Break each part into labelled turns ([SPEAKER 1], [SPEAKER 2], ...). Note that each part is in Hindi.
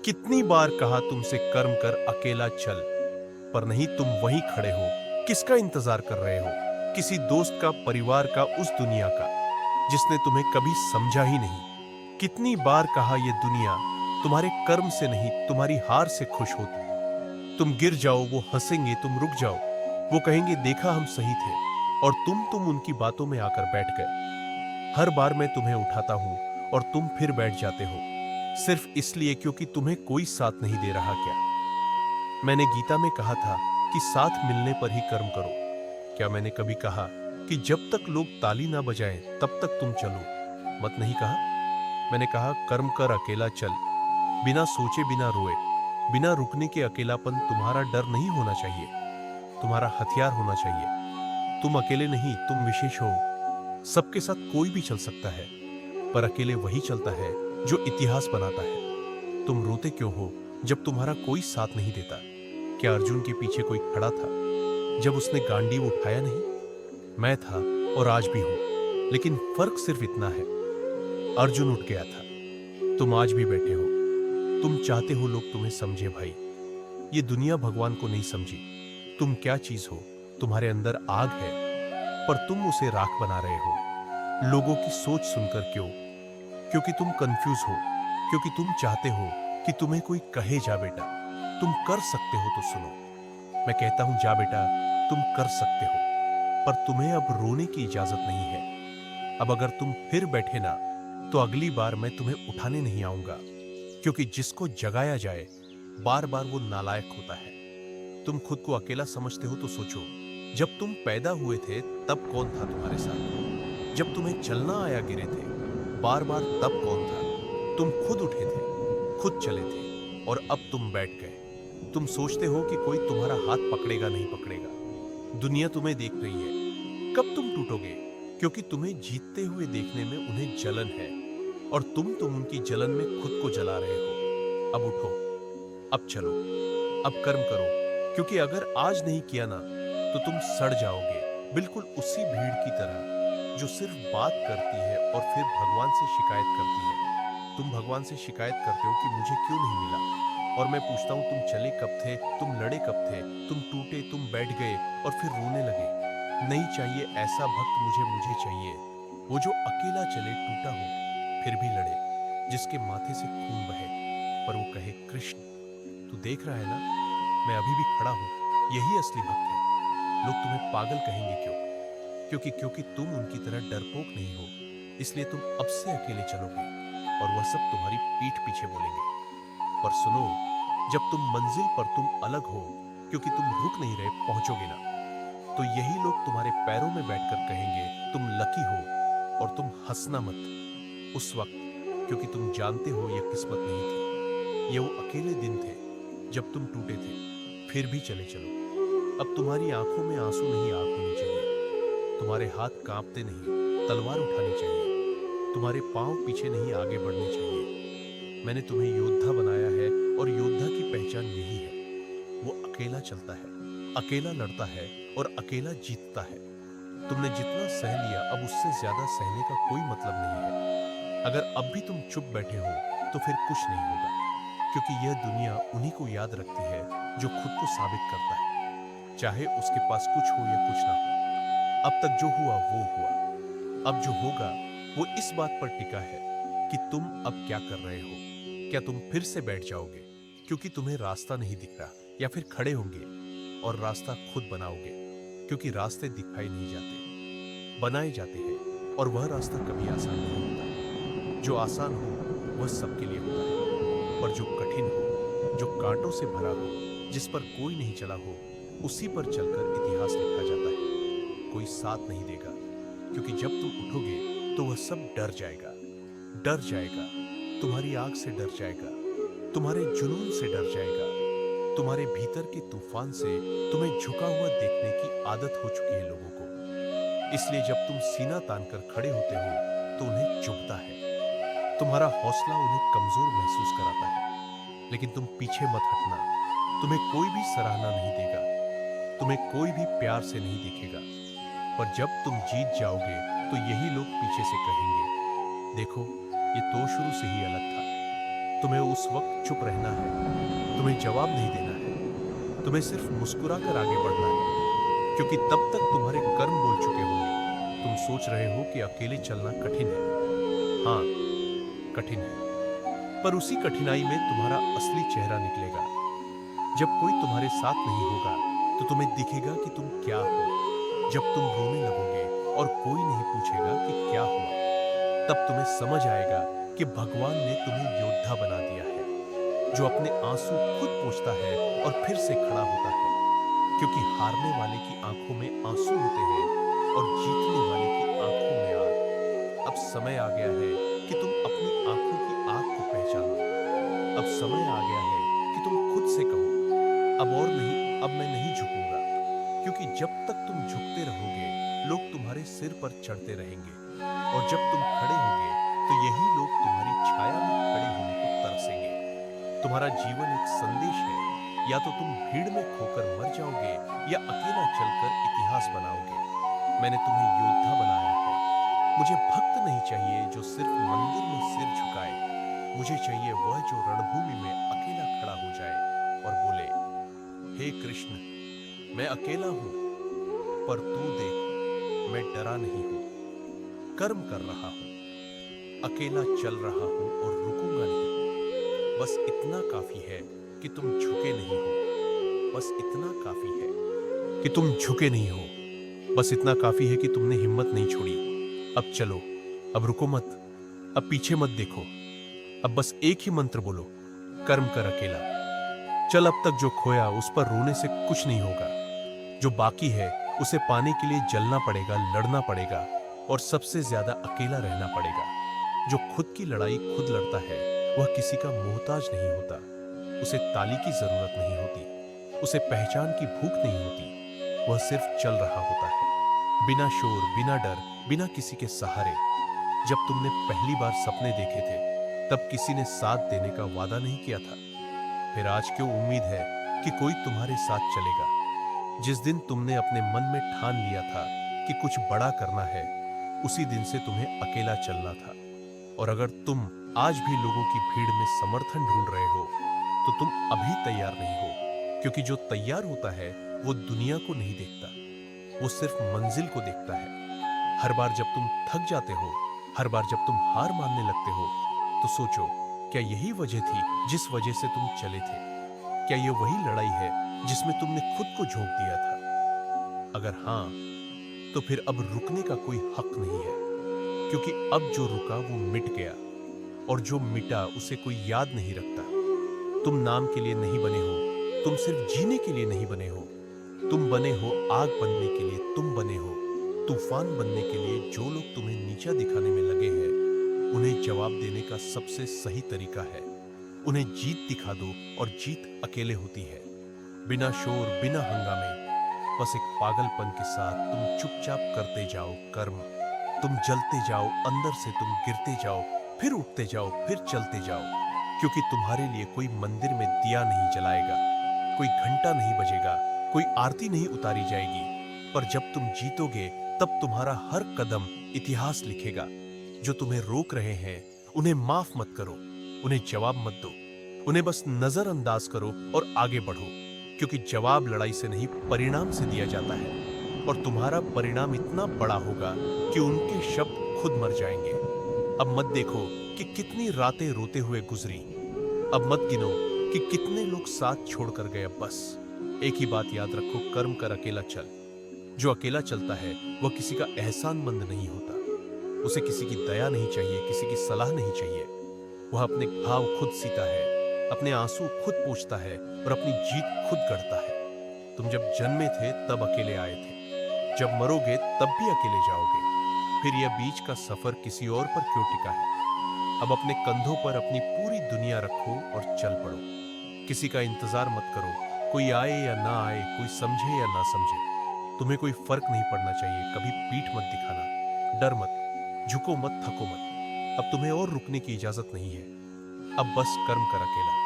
[SPEAKER 1] कितनी बार कहा तुमसे कर्म कर अकेला चल, पर नहीं तुम वहीं खड़े हो। किसका इंतजार कर रहे हो? किसी दोस्त का, परिवार का, उस दुनिया का जिसने तुम्हें कभी समझा ही नहीं। कितनी बार कहा ये दुनिया तुम्हारे कर्म से नहीं तुम्हारी हार से खुश होती। तुम गिर जाओ वो हंसेंगे, तुम रुक जाओ वो कहेंगे देखा हम सही थे, और तुम उनकी बातों में आकर बैठ गए। हर बार मैं तुम्हें उठाता हूं और तुम फिर बैठ जाते हो, सिर्फ इसलिए क्योंकि तुम्हें कोई साथ नहीं दे रहा। क्या मैंने गीता में कहा था कि साथ मिलने पर ही कर्म करो? क्या मैंने कभी कहा कि जब तक लोग ताली ना बजाएं तब तक तुम चलो मत? नहीं कहा। मैंने कहा कर्म कर अकेला चल, बिना सोचे, बिना रोए, बिना रुकने के। अकेलापन तुम्हारा डर नहीं होना चाहिए, तुम्हारा हथियार होना चाहिए। तुम अकेले नहीं, तुम विशेष हो। सबके साथ कोई भी चल सकता है, पर अकेले वही चलता है जो इतिहास बनाता है। तुम रोते क्यों हो जब तुम्हारा कोई साथ नहीं देता? क्या अर्जुन के पीछे कोई खड़ा था जब उसने गांडीव उठाया नहीं? मैं था और आज भी हूं, लेकिन फर्क सिर्फ इतना है, अर्जुन उठ गया था, तुम आज भी बैठे हो। तुम चाहते हो लोग तुम्हें समझे भाई, ये दुनिया भगवान को नहीं समझी। तुम क्या चीज हो? तुम्हारे अंदर आग है, पर तुम उसे राख बना रहे हो। लोगों की सोच सुनकर क्यों? क्योंकि तुम कंफ्यूज हो, क्योंकि तुम चाहते हो कि तुम्हें कोई कहे जा बेटा तुम कर सकते हो तो सुनो। मैं कहता हूं जा बेटा तुम कर सकते हो, पर तुम्हें अब रोने की इजाजत नहीं है। अब अगर तुम फिर बैठे ना, तो अगली बार मैं तुम्हें उठाने नहीं आऊंगा, क्योंकि जिसको जगाया जाए बार बार वो नालायक होता है। तुम खुद को अकेला समझते हो तो सोचो, जब तुम पैदा हुए थे तब कौन था तुम्हारे साथ? जब तुम्हें चलना आया गिरे थे बार बार तब कौन था? तुम खुद उठे थे, खुद चले थे, और अब तुम बैठ गए। तुम सोचते हो कि कोई तुम्हारा हाथ पकड़ेगा, नहीं पकड़ेगा। दुनिया तुम्हें देख रही है, कब तुम टूटोगे? क्योंकि तुम्हें जीतते हुए देखने में उन्हें जलन है, और तुम उनकी जलन में खुद को जला रहे हो। अब उठो, अब चलो, अब कर्म करो, क्योंकि अगर आज नहीं किया ना, तो तुम सड़ जाओगे, बिल्कुल उसी भीड़ की तरह जो सिर्फ बात करती है और फिर भगवान से शिकायत करती है। तुम भगवान से शिकायत करते हो कि मुझे क्यों नहीं मिला, और मैं पूछता हूं तुम चले कब थे, तुम लड़े कब थे, तुम टूटे, तुम बैठ गए और फिर रोने लगे। नहीं चाहिए ऐसा भक्त मुझे, मुझे चाहिए वो जो अकेला चले, टूटा हो फिर भी लड़े, जिसके माथे से खून बहे, पर वो कहे कृष्ण तू देख रहा है ना, मैं अभी भी खड़ा हूं। यही असली भक्त है। लोग तुम्हें पागल कहेंगे क्यों? क्योंकि तुम उनकी तरह डरपोक नहीं हो, इसलिए तुम अब से अकेले चलोगे, और वह सब तुम्हारी पीठ पीछे बोलेंगे। पर सुनो, जब तुम मंजिल पर तुम अलग हो, क्योंकि तुम रुक नहीं रहे, पहुंचोगे ना, तो यही लोग तुम्हारे पैरों में बैठकर कहेंगे तुम लकी हो, और तुम हंसना मत उस वक्त, क्योंकि तुम जानते हो यह किस्मत नहीं थी। ये वो अकेले दिन थे जब तुम टूटे थे, फिर भी चले चलो। अब तुम्हारी आंखों में आंसू नहीं, आग होनी चाहिए। तुम्हारे हाथ कांपते नहीं, तलवार उठानी चाहिए। तुम्हारे पांव पीछे नहीं, आगे बढ़ने चाहिए। मैंने तुम्हें योद्धा बनाया है, और योद्धा की पहचान यही है, वो अकेला चलता है, अकेला लड़ता है, और अकेला जीतता है। तुमने जितना सह लिया, अब उससे ज्यादा सहने का कोई मतलब नहीं है। अगर अब भी तुम चुप बैठे हो तो फिर कुछ नहीं होगा, क्योंकि यह दुनिया उन्हीं को याद रखती है जो खुद को साबित करता है, चाहे उसके पास कुछ हो या कुछ ना हो। अब तक जो हुआ वो हुआ, अब जो होगा वो इस बात पर टिका है कि तुम अब क्या कर रहे हो। क्या तुम फिर से बैठ जाओगे क्योंकि तुम्हें रास्ता नहीं दिख रहा, या फिर खड़े होंगे और रास्ता खुद बनाओगे? क्योंकि रास्ते दिखाई नहीं जाते, बनाए जाते हैं, और वह रास्ता कभी आसान नहीं होता। जो आसान हो वह सबके लिए होता है, पर जो कठिन हो, जो कांटों से भरा हो, जिस पर कोई नहीं चला हो, उसी पर चलकर इतिहास लिखा जाता है। कोई साथ नहीं देगा, क्योंकि जब तुम उठोगे तो वह सब डर जाएगा, डर जाएगा, तुम्हारी आग से डर जाएगा, तुम्हारे जुनून से डर जाएगा, तुम्हारे भीतर के तूफान से। तुम्हें झुका हुआ देखने की आदत हो चुकी है लोगों को, इसलिए जब तुम सीना तानकर खड़े होते हो तो उन्हें चुभता है। तुम्हारा हौसला उन्हें कमजोर महसूस कराता है, लेकिन तुम पीछे मत हटना। तुम्हें कोई भी सराहना नहीं देगा, तुम्हें कोई भी प्यार से नहीं देखेगा, पर जब तुम जीत जाओगे तो यही लोग पीछे से कहेंगे देखो ये तो शुरू से ही अलग था। तुम्हें उस वक्त चुप रहना है, तुम्हें जवाब नहीं देना है, तुम्हें सिर्फ मुस्कुराकर आगे बढ़ना है, क्योंकि तब तक तुम्हारे कर्म बोल चुके होंगे। तुम सोच रहे हो कि अकेले चलना कठिन है। हाँ, कठिन है, पर उसी कठिनाई में तुम्हारा असली चेहरा निकलेगा। जब कोई तुम्हारे साथ नहीं होगा तो तुम्हें दिखेगा कि तुम क्या हो। जब तुम रोने लगोगे और कोई नहीं पूछेगा कि क्या हुआ, तब तुम्हें समझ आएगा कि भगवान ने तुम्हें योद्धा बना दिया है, जो अपने आंसू खुद पोंछता है और फिर से खड़ा होता है। क्योंकि हारने वाले की आंखों में आंसू होते हैं और जीतने वाले की आंखों में आग। अब समय आ गया है कि तुम अपनी आंखों की आग को पहचानो। अब समय आ गया है कि तुम खुद से कहो, अब और नहीं, अब मैं नहीं झुकूंगा। क्योंकि जब तक तुम झुकते रहोगे, लोग तुम्हारे सिर पर चढ़ते रहेंगे, और जब तुम खड़े होगे तो यही लोग तुम्हारी छाया में खड़े होने को तरसेंगे। तुम्हारा जीवन एक संदेश है, या तो तुम भीड़ में खोकर मर जाओगे या अकेला चलकर इतिहास बनाओगे। मैंने तुम्हें योद्धा बनाया है। मुझे भक्त नहीं चाहिए जो सिर्फ मंदिर में सिर झुकाए। मुझे चाहिए वह जो रणभूमि में अकेला खड़ा हो जाए और बोले, हे कृष्ण, मैं अकेला हूं, पर तू देख, मैं डरा नहीं हूं, कर्म कर रहा हूं, अकेला चल रहा हूं और रुकूंगा नहीं। बस इतना काफी है कि तुम झुके नहीं हो। बस इतना काफी है कि तुम झुके नहीं हो। बस इतना काफी है कि तुमने हिम्मत नहीं छोड़ी। अब चलो, अब रुको मत, अब पीछे मत देखो। अब बस एक ही मंत्र बोलो, कर्म कर अकेला। चल, अब तक जो खोया उस पर रोने से कुछ नहीं होगा। जो बाकी है उसे पाने के लिए जलना पड़ेगा, लड़ना पड़ेगा, और सबसे ज्यादा अकेला रहना पड़ेगा। जो खुद की लड़ाई खुद लड़ता है वह किसी का मोहताज नहीं होता। उसे ताली की जरूरत नहीं होती, उसे पहचान की भूख नहीं होती। वह सिर्फ चल रहा होता है, बिना शोर, बिना डर, बिना किसी के सहारे। जब तुमने पहली बार सपने देखे थे तब किसी ने साथ देने का वादा नहीं किया था। फिर आज क्यों उम्मीद है कि कोई तुम्हारे साथ चलेगा? जिस दिन तुमने अपने मन में ठान लिया था कि कुछ बड़ा करना है, उसी दिन से तुम्हें अकेला चलना था। और अगर तुम आज भी लोगों की भीड़ में समर्थन ढूंढ रहे हो तो तुम अभी तैयार नहीं हो, क्योंकि जो तैयार होता है वो दुनिया को नहीं देखता, वो सिर्फ मंजिल को देखता है। हर बार जब तुम थक जाते हो, हर बार जब तुम हार मानने लगते हो, तो सोचो, क्या यही वजह थी जिस वजह से तुम चले थे? क्या ये वही लड़ाई है जिसमें तुमने खुद को झोंक दिया था? अगर हाँ, तो फिर अब रुकने का कोई हक नहीं है, क्योंकि अब जो रुका वो मिट गया, और जो मिटा उसे कोई याद नहीं रखता। तुम नाम के लिए नहीं बने हो, तुम सिर्फ जीने के लिए नहीं बने हो। तुम बने हो आग बनने के लिए, तुम बने हो तूफान बनने के लिए। जो लोग तुम्हें नीचा दिखाने में लगे हैं, उन्हें जवाब देने का सबसे सही तरीका है, उन्हें जीत दिखा दो, और जीत अकेले होती है, बिना शोर, बिना हंगामे। बस एक पागलपन के साथ तुम चुपचाप करते जाओ कर्म। तुम जलते जाओ, अंदर से तुम गिरते जाओ, फिर उठते जाओ, फिर चलते जाओ। क्योंकि तुम्हारे लिए कोई मंदिर में दिया नहीं जलाएगा, कोई घंटा नहीं बजेगा, कोई आरती नहीं उतारी जाएगी। पर जब तुम जीतोगे तब तुम्हारा हर कदम इतिहास लिखेगा। जो तुम्हें रोक रहे हैं उन्हें माफ मत करो, उन्हें जवाब मत दो, उन्हें बस नजरअंदाज करो और आगे बढ़ो। क्योंकि जवाब लड़ाई से नहीं, परिणाम से दिया जाता है, और तुम्हारा परिणाम इतना बड़ा होगा कि उनके शब्द खुद मर जाएंगे। अब मत देखो कि कितनी रातें रोते हुए गुजरी, अब मत गिनो कि कितने लोग साथ छोड़कर गए। बस एक ही बात याद रखो, कर्म कर अकेला चल। जो अकेला चलता है वह किसी का एहसानमंद नहीं होता, उसे किसी की दया नहीं चाहिए, किसी की सलाह नहीं चाहिए। वह अपने घाव खुद सीता है, अपने आंसू खुद पोंछता है, और अपनी जीत खुद गढ़ता है। तुम जब जन्मे थे तब अकेले आए थे, जब मरोगे तब भी अकेले जाओगे। फिर यह बीच का सफर किसी और पर क्यों टिका है? अब अपने कंधों पर अपनी पूरी दुनिया रखो और चल पड़ो। किसी का इंतजार मत करो, कोई आए या ना आए, कोई समझे या ना समझे, तुम्हें कोई फर्क नहीं पड़ना चाहिए। कभी पीठ मत दिखाना, डर मत, झुको मत, थको मत। अब तुम्हें और रुकने की इजाजत नहीं है। अब बस कर्म कर अकेला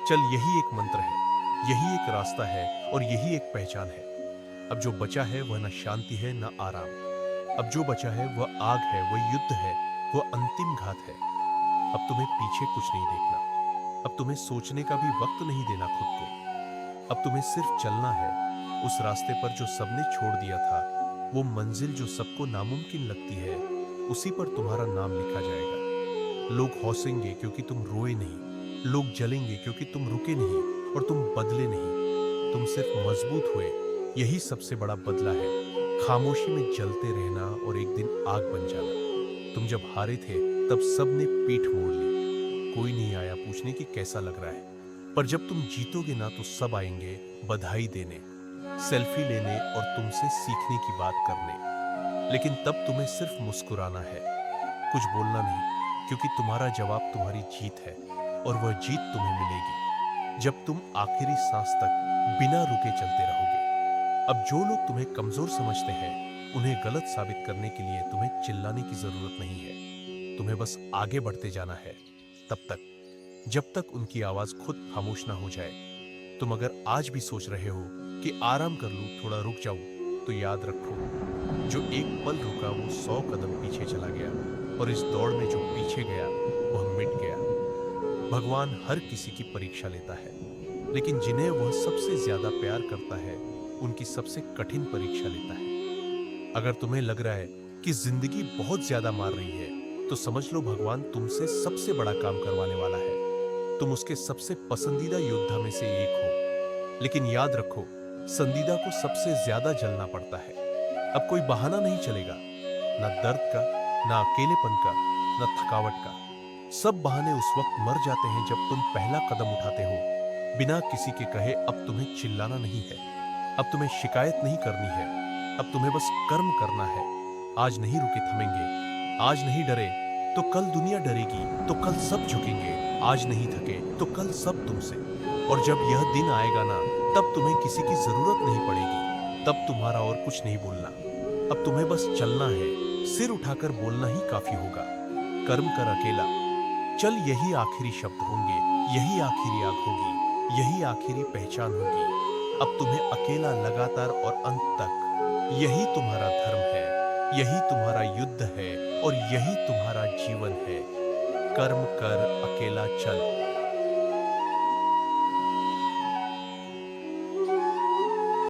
[SPEAKER 1] चल, यही एक मंत्र है, यही एक रास्ता है, और यही एक पहचान है। अब जो बचा है वह न शांति है न आराम। अब जो बचा है वह आग है, वह युद्ध है, वह अंतिम घात है। अब तुम्हें पीछे कुछ नहीं देखना, अब तुम्हें सोचने का भी वक्त नहीं देना खुद को। अब तुम्हें सिर्फ चलना है उस रास्ते पर जो सबने छोड़ दिया था। वो मंजिल जो सबको नामुमकिन लगती है, उसी पर तुम्हारा नाम लिखा जाएगा। लोग हौसेंगे क्योंकि तुम रोए नहीं, लोग जलेंगे क्योंकि तुम रुके नहीं, और तुम बदले नहीं, तुम सिर्फ मजबूत हुए। यही सबसे बड़ा बदला है, खामोशी में जलते रहना और एक दिन आग बन जाना। तुम जब हारे थे तब सबने पीठ मोड़ ली, कोई नहीं आया पूछने कि कैसा लग रहा है। पर जब तुम जीतोगे ना तो सब आएंगे बधाई देने, सेल्फी लेने और तुमसे सीखने की बात करने। लेकिन तब तुम्हें सिर्फ मुस्कुराना है, कुछ बोलना नहीं, क्योंकि तुम्हारा जवाब तुम्हारी जीत है और वह जीत तुम्हें मिलेगी जब तुम आखिरी सांस तक बिना रुके चलते रहोगे। अब जो लोग तुम्हें कमजोर समझते हैं, उन्हें गलत साबित करने के लिए तुम्हें चिल्लाने की जरूरत नहीं है। तुम्हें बस आगे बढ़ते जाना है, तब तक जब तक उनकी आवाज खुद खामोश ना हो जाए। तुम अगर आज भी सोच रहे हो कि आराम कर लूं, थोड़ा रुक जाऊं, तो याद रखो, जो एक पल रुका वो 100 कदम पीछे चला गया, और इस दौड़ में जो पीछे गया वह मिट गया। भगवान हर किसी की परीक्षा लेता है, लेकिन जिन्हें वह सबसे ज्यादा प्यार करता है, उनकी सबसे कठिन परीक्षा लेता है। अगर तुम्हें लग रहा है कि जिंदगी बहुत ज्यादा मार रही है, तो समझ लो भगवान तुमसे सबसे बड़ा काम करवाने वाला है। तुम उसके सबसे पसंदीदा योद्धा में से एक हो। लेकिन याद रखो, संदीदा को सबसे ज्यादा जलना पड़ता है। अब कोई बहाना नहीं चलेगा, ना दर्द का, ना अकेलेपन का, ना थकावट का। सब बहाने उस वक्त मर जाते हैं जब तुम पहला कदम उठाते हो, बिना किसी के कहे। अब तुम्हें चिल्लाना नहीं है, अब तुम्हें शिकायत नहीं करनी है, अब तुम्हें बस कर्म करना है। आज नहीं रुके थमेंगे, आज नहीं डरे तो कल दुनिया डरेगी, तो कल सब झुकेंगे। आज नहीं थके तो कल सब तुमसे। और जब यह दिन आएगा ना, तब तुम्हें किसी की जरूरत नहीं पड़ेगी, तब तुम्हारा और कुछ नहीं बोलना। अब तुम्हें बस चलना है, सिर उठाकर बोलना ही काफी होगा। कर्म कर अकेला चल, यही आखिरी शब्द होंगे, यही आखिरी आग होगी, यही आखिरी पहचान होगी। अब तुम्हें अकेला लगातार और अंत तक, यही तुम्हारा धर्म है, यही तुम्हारा युद्ध है, और यही तुम्हारा जीवन है। कर्म कर अकेला चल।